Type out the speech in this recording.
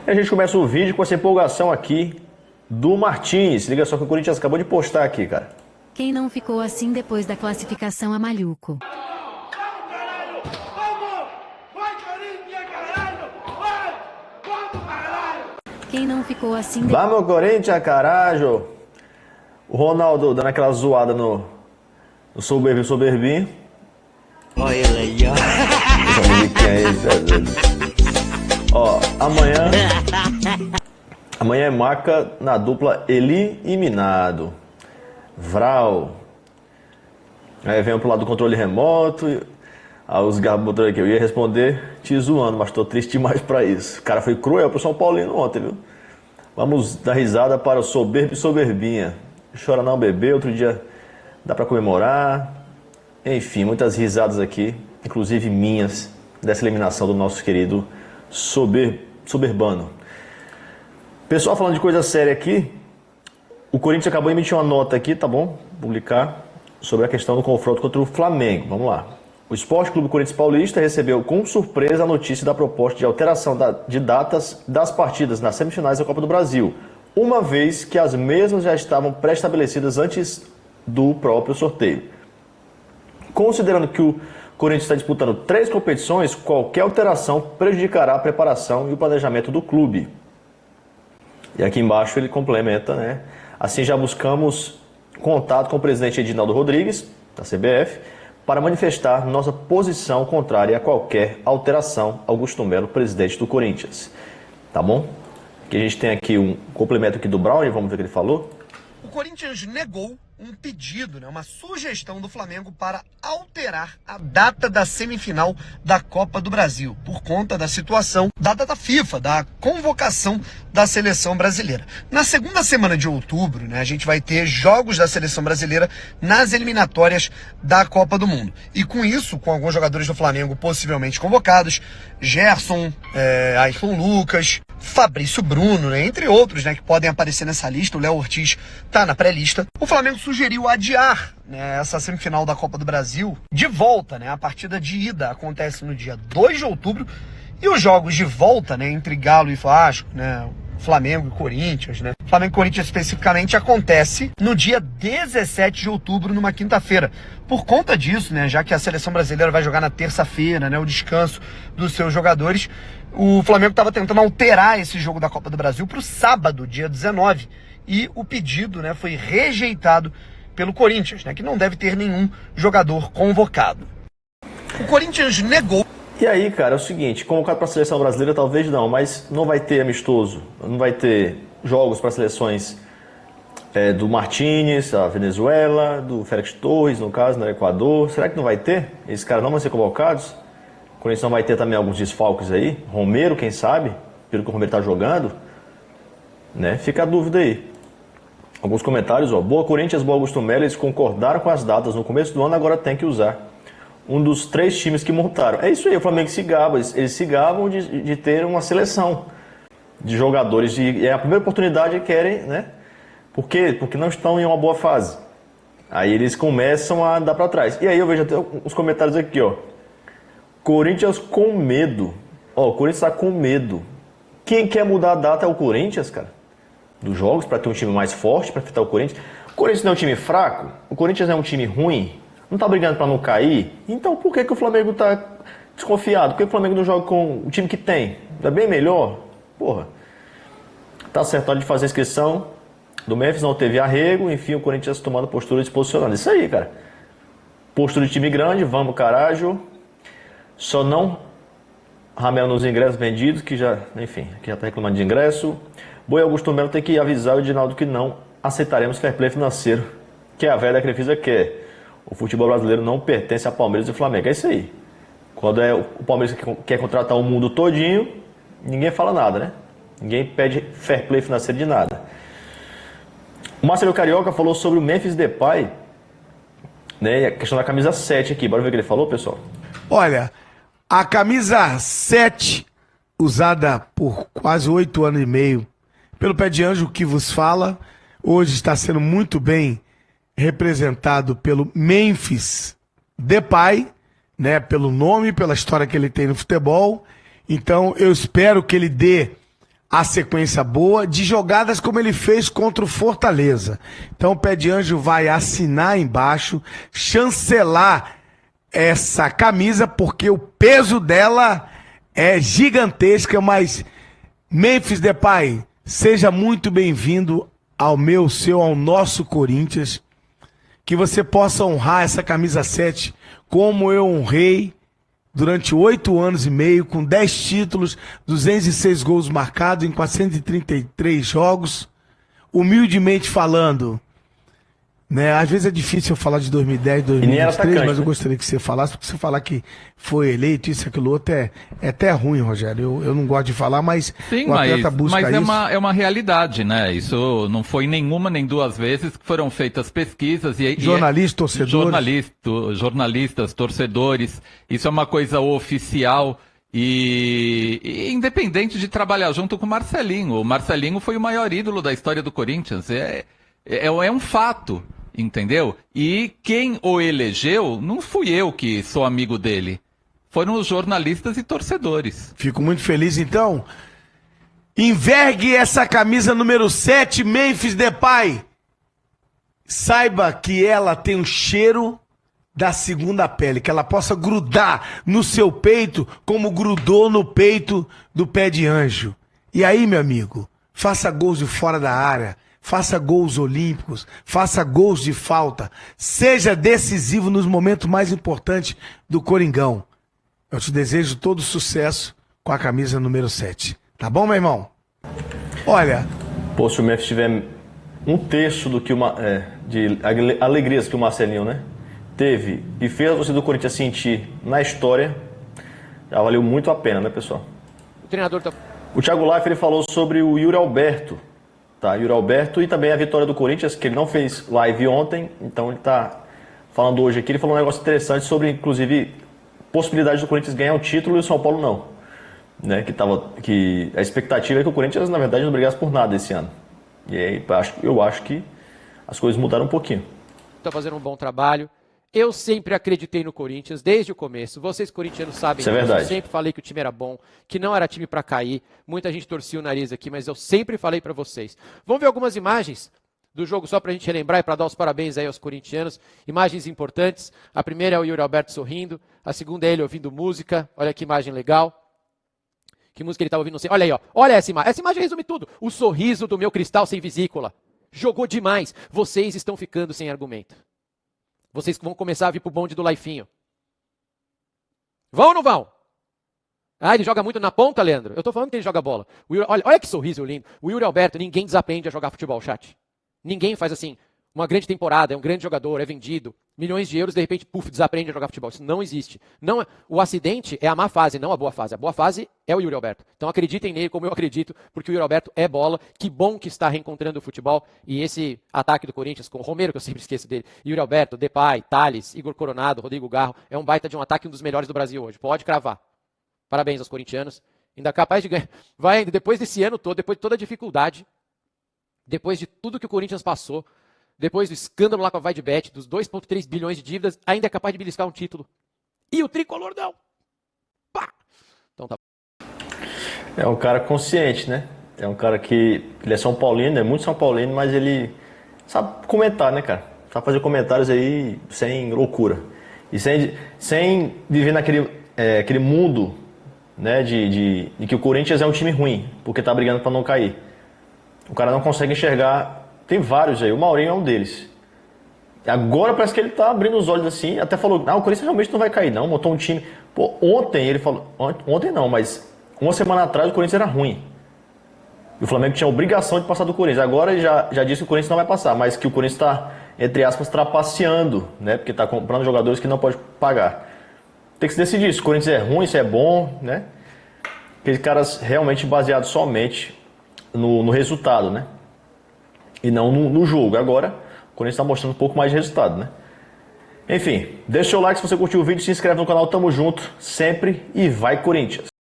E a gente começa o vídeo com essa empolgação aqui do Martins. Liga só que o Corinthians acabou de postar aqui, cara. Quem não ficou assim depois da classificação a Malhuco? Quem não ficou assim Vamos, Corinthians, caralho! O Ronaldo dando aquela zoada no soberbinho. Olha ele aí, ó. Essa musiquinha aí, ó, amanhã é marca na dupla eliminado. Vral. Aí vem pro lado do controle remoto. Aí os garbos aqui. Eu ia responder te zoando, mas tô triste demais pra isso. O cara foi cruel pro São Paulino ontem, viu? Vamos dar risada para o soberbo e soberbinha. Chora não, bebê. Outro dia dá pra comemorar. Enfim, muitas risadas aqui, inclusive minhas, dessa eliminação do nosso querido soberbano. Pessoal, falando de coisa séria aqui, o Corinthians acabou de emitir uma nota aqui, tá bom? Publicar sobre a questão do confronto contra o Flamengo. Vamos lá. O Esporte Clube Corinthians Paulista recebeu com surpresa a notícia da proposta de alteração de datas das partidas nas semifinais da Copa do Brasil, uma vez que as mesmas já estavam pré-estabelecidas antes do próprio sorteio. Considerando que o Corinthians está disputando 3 competições, qualquer alteração prejudicará a preparação e o planejamento do clube. E aqui embaixo ele complementa, né? Assim já buscamos contato com o presidente Edinaldo Rodrigues, da CBF, para manifestar nossa posição contrária a qualquer alteração. Augusto Melo, presidente do Corinthians. Tá bom? Aqui a gente tem aqui um complemento aqui do Brown, vamos ver o que ele falou. O Corinthians negou um pedido, uma sugestão do Flamengo para alterar a data da semifinal da Copa do Brasil, por conta da situação da data FIFA, da convocação da seleção brasileira. Na segunda semana de outubro, a gente vai ter jogos da seleção brasileira nas eliminatórias da Copa do Mundo. E com isso, com alguns jogadores do Flamengo possivelmente convocados, Gerson, Ayrton Lucas, Fabrício Bruno, entre outros, que podem aparecer nessa lista. O Léo Ortiz está na pré-lista. O Flamengo sugeriu adiar essa semifinal da Copa do Brasil de volta. A partida de ida acontece no dia 2 de outubro e os jogos de volta, entre Galo e Vasco, Flamengo e Corinthians, Flamengo e Corinthians especificamente acontece no dia 17 de outubro, numa quinta-feira. Por conta disso, já que a seleção brasileira vai jogar na terça-feira, o descanso dos seus jogadores, o Flamengo estava tentando alterar esse jogo da Copa do Brasil para o sábado, dia 19. E o pedido foi rejeitado pelo Corinthians, que não deve ter nenhum jogador convocado. O Corinthians negou. E aí, cara, é o seguinte, convocado para a seleção brasileira talvez não, mas não vai ter amistoso, não vai ter jogos para seleções do Martínez, da Venezuela, do Félix Torres, no caso, no Equador. Será que não vai ter? Esses caras não vão ser convocados? O Corinthians não vai ter também alguns desfalques aí? Romero, quem sabe? Pelo que o Romero está jogando, Fica a dúvida aí. Alguns comentários, boa Corinthians, boa Augusto Melo, eles concordaram com as datas no começo do ano, agora tem que usar um dos 3 times que montaram. É isso aí, o Flamengo se gaba, eles se gabam de ter uma seleção de jogadores, e é a primeira oportunidade que querem, Por quê? Porque não estão em uma boa fase. Aí eles começam a dar para trás. E aí eu vejo até os comentários aqui, Corinthians com medo. O Corinthians está com medo. Quem quer mudar a data é o Corinthians, cara. Dos jogos, para ter um time mais forte, para enfrentar o Corinthians. O Corinthians não é um time fraco? O Corinthians é um time ruim? Não tá brigando para não cair? Então por que o Flamengo tá desconfiado? Por que o Flamengo não joga com o time que tem? É bem melhor? Porra. Tá certo, hora de fazer a inscrição do Memphis, não teve arrego, enfim, o Corinthians tomando postura e se posicionando. Isso aí, cara. Postura de time grande, vamos caralho. Só não ramela nos ingressos vendidos, que já, enfim, que já tá reclamando de ingresso. Boi Augusto Melo tem que avisar o Edinaldo que não aceitaremos fair play financeiro, que é a velha da Crefisa quer. O futebol brasileiro não pertence a Palmeiras e Flamengo. É isso aí. Quando é o Palmeiras que quer contratar o mundo todinho, ninguém fala nada, Ninguém pede fair play financeiro de nada. O Marcelo Carioca falou sobre o Memphis Depay, a questão da camisa 7 aqui. Bora ver o que ele falou, pessoal? Olha, a camisa 7, usada por quase 8 anos e meio pelo Pé de Anjo que vos fala, hoje está sendo muito bem representado pelo Memphis Depay, pelo nome, pela história que ele tem no futebol. Então eu espero que ele dê a sequência boa de jogadas como ele fez contra o Fortaleza. Então o Pé de Anjo vai assinar embaixo, chancelar essa camisa, porque o peso dela é gigantesca, mas Memphis Depay, seja muito bem-vindo ao ao nosso Corinthians, que você possa honrar essa camisa 7 como eu honrei durante 8 anos e meio, com 10 títulos, 206 gols marcados em 433 jogos, humildemente falando, né? Às vezes é difícil eu falar de 2010, 2023, mas eu gostaria que você falasse, porque você falar que foi eleito, isso, aquilo outro, é até ruim, Rogério. Eu não gosto de falar, mas sim, o atleta busca mas isso. É uma realidade, né? Isso não foi nenhuma nem duas vezes que foram feitas pesquisas. Jornalistas, torcedores. Jornalistas, torcedores, isso é uma coisa oficial. E independente de trabalhar junto com o Marcelinho. O Marcelinho foi o maior ídolo da história do Corinthians. É um fato. Entendeu? E quem o elegeu não fui eu que sou amigo dele. Foram os jornalistas e torcedores. Fico muito feliz, então. Envergue essa camisa número 7, Memphis Depay. Saiba que ela tem um cheiro da segunda pele, que ela possa grudar no seu peito como grudou no peito do Pé de Anjo. E aí, meu amigo, faça gols de fora da área. Faça gols olímpicos, faça gols de falta, seja decisivo nos momentos mais importantes do Coringão. Eu te desejo todo sucesso com a camisa número 7. Tá bom, meu irmão? Olha... Pô, se o Memphis tiver um terço do que de alegrias que o Marcelinho, né, teve e fez a torcida do Corinthians sentir na história, já valeu muito a pena, né, pessoal? O Thiago Leifert, ele falou sobre o Yuri Alberto. Tá, Yuri Alberto, e também a vitória do Corinthians, que ele não fez live ontem, então ele está falando hoje aqui. Ele falou um negócio interessante sobre, inclusive, possibilidade do Corinthians ganhar um título e o São Paulo não. Né? Que a expectativa é que o Corinthians, na verdade, não brigasse por nada esse ano. E aí eu acho que as coisas mudaram um pouquinho. Está fazendo um bom trabalho. Eu sempre acreditei no Corinthians, desde o começo. Vocês corintianos sabem disso. É verdade. Eu sempre falei que o time era bom, que não era time para cair. Muita gente torcia o nariz aqui, mas eu sempre falei para vocês. Vamos ver algumas imagens do jogo só para a gente relembrar e para dar os parabéns aí aos corintianos. Imagens importantes. A primeira é o Yuri Alberto sorrindo. A segunda é ele ouvindo música. Olha que imagem legal. Que música ele estava ouvindo? Não sei. Olha aí, ó. Olha essa imagem. Essa imagem resume tudo. O sorriso do meu cristal sem vesícula. Jogou demais. Vocês estão ficando sem argumento. Vocês vão começar a vir pro bonde do Laifinho. Vão ou não vão? Ah, ele joga muito na ponta, Leandro? Eu tô falando que ele joga bola. Olha que sorriso lindo. O Yuri Alberto, ninguém desaprende a jogar futebol, chat. Ninguém faz assim, uma grande temporada, é um grande jogador, é vendido, milhões de euros, de repente, desaprende a jogar futebol. Isso não existe. Não, o acidente é a má fase, não a boa fase. A boa fase é o Yuri Alberto. Então acreditem nele como eu acredito, porque o Yuri Alberto é bola. Que bom que está reencontrando o futebol. E esse ataque do Corinthians, com o Romero, que eu sempre esqueço dele, Yuri Alberto, Depay, Thales, Igor Coronado, Rodrigo Garro, é um baita de um ataque, um dos melhores do Brasil hoje. Pode cravar. Parabéns aos corintianos. Ainda capaz de ganhar. Vai, depois desse ano todo, depois de toda a dificuldade, depois de tudo que o Corinthians passou, depois do escândalo lá com a Vaidbet, dos 2,3 bilhões de dívidas, ainda é capaz de beliscar um título. E o tricolor não. Pá! Então tá. É um cara consciente, né? É um cara que... Ele é São Paulino, é muito São Paulino, mas ele sabe comentar, né, cara? Sabe fazer comentários aí sem loucura. E sem viver aquele mundo, né, de que o Corinthians é um time ruim, porque tá brigando para não cair. O cara não consegue enxergar... Tem vários aí, o Maurinho é um deles. Agora parece que ele tá abrindo os olhos assim, até falou, o Corinthians realmente não vai cair não, montou um time. Pô, ontem ele falou, ontem não, mas uma semana atrás o Corinthians era ruim. E o Flamengo tinha a obrigação de passar do Corinthians. Agora ele já disse que o Corinthians não vai passar, mas que o Corinthians está, entre aspas, trapaceando, né? Porque está comprando jogadores que não pode pagar. Tem que se decidir se o Corinthians é ruim, se é bom, né? Aqueles caras realmente baseados somente no resultado, né? E não no jogo. Agora, o Corinthians está mostrando um pouco mais de resultado, né? Enfim, deixa o seu like se você curtiu o vídeo, se inscreve no canal, tamo junto, sempre e vai Corinthians!